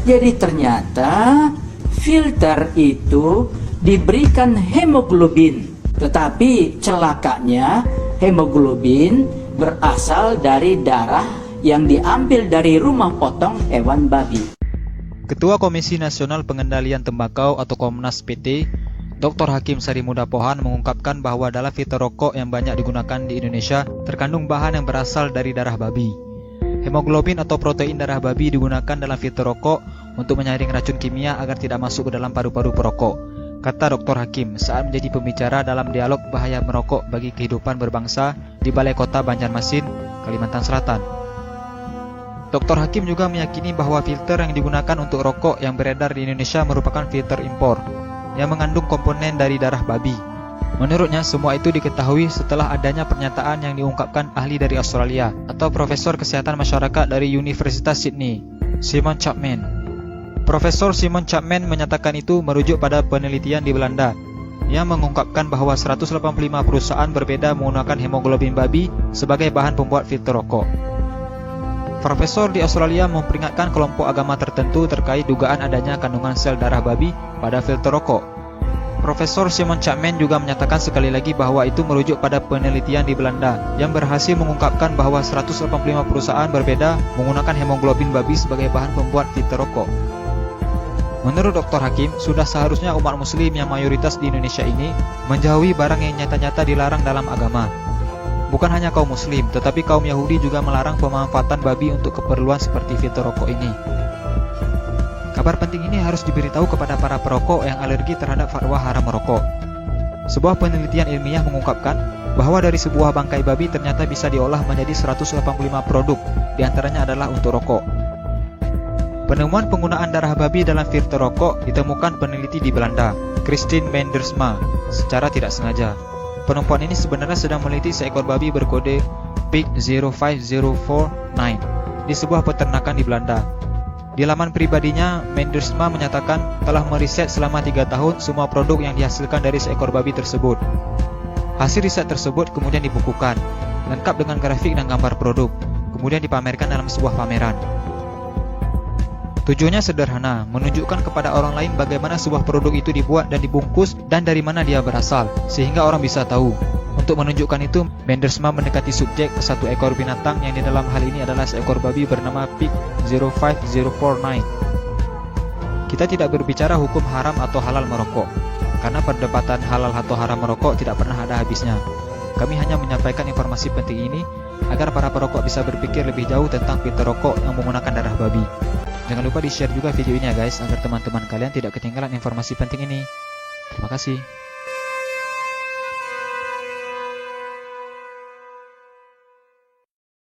Jadi ternyata filter itu diberikan hemoglobin, tetapi celakanya hemoglobin berasal dari darah yang diambil dari rumah potong hewan babi. Ketua Komisi Nasional Pengendalian Tembakau atau Komnas PT, Dr. Hakim Sarimuda Pohan mengungkapkan bahwa dalam filter rokok yang banyak digunakan di Indonesia terkandung bahan yang berasal dari darah babi. Hemoglobin atau protein darah babi digunakan dalam filter rokok untuk menyaring racun kimia agar tidak masuk ke dalam paru-paru perokok, kata Dr. Hakim saat menjadi pembicara dalam dialog bahaya merokok bagi kehidupan berbangsa di Balai Kota Banjarmasin, Kalimantan Selatan. Dr. Hakim juga meyakini bahwa filter yang digunakan untuk rokok yang beredar di Indonesia merupakan filter impor yang mengandung komponen dari darah babi. Menurutnya, semua itu diketahui setelah adanya pernyataan yang diungkapkan ahli dari Australia atau Profesor Kesehatan Masyarakat dari Universitas Sydney, Simon Chapman. Profesor Simon Chapman menyatakan itu merujuk pada penelitian di Belanda yang mengungkapkan bahwa 185 perusahaan berbeda menggunakan hemoglobin babi sebagai bahan pembuat filter rokok. Profesor di Australia memperingatkan kelompok agama tertentu terkait dugaan adanya kandungan sel darah babi pada filter rokok. Profesor Simon Chapman juga menyatakan sekali lagi bahwa itu merujuk pada penelitian di Belanda yang berhasil mengungkapkan bahwa 185 perusahaan berbeda menggunakan hemoglobin babi sebagai bahan pembuat filter rokok. Menurut Dr. Hakim, sudah seharusnya umat muslim yang mayoritas di Indonesia ini menjauhi barang yang nyata-nyata dilarang dalam agama. Bukan hanya kaum muslim, tetapi kaum Yahudi juga melarang pemanfaatan babi untuk keperluan seperti filter rokok ini. Kabar penting ini harus diberitahu kepada para perokok yang alergi terhadap fatwa haram merokok. Sebuah penelitian ilmiah mengungkapkan bahwa dari sebuah bangkai babi ternyata bisa diolah menjadi 185 produk, diantaranya adalah untuk rokok. Penemuan penggunaan darah babi dalam filter rokok ditemukan peneliti di Belanda, Christine Mendersma, secara tidak sengaja. Perempuan ini sebenarnya sedang meneliti seekor babi berkode Pig 05049 di sebuah peternakan di Belanda. Di laman pribadinya, Mendersma menyatakan telah meriset selama 3 tahun semua produk yang dihasilkan dari seekor babi tersebut. Hasil riset tersebut kemudian dibukukan, lengkap dengan grafik dan gambar produk, kemudian dipamerkan dalam sebuah pameran. Tujuannya sederhana, menunjukkan kepada orang lain bagaimana sebuah produk itu dibuat dan dibungkus dan dari mana dia berasal, sehingga orang bisa tahu. Untuk menunjukkan itu, Mendersma mendekati subjek ke satu ekor binatang yang di dalam hal ini adalah seekor babi bernama Pig 05049. Kita tidak berbicara hukum haram atau halal merokok, karena perdebatan halal atau haram merokok tidak pernah ada habisnya. Kami hanya menyampaikan informasi penting ini agar para perokok bisa berpikir lebih jauh tentang filter rokok yang menggunakan darah babi. Jangan lupa di-share juga video ini ya guys, agar teman-teman kalian tidak ketinggalan informasi penting ini. Terima kasih.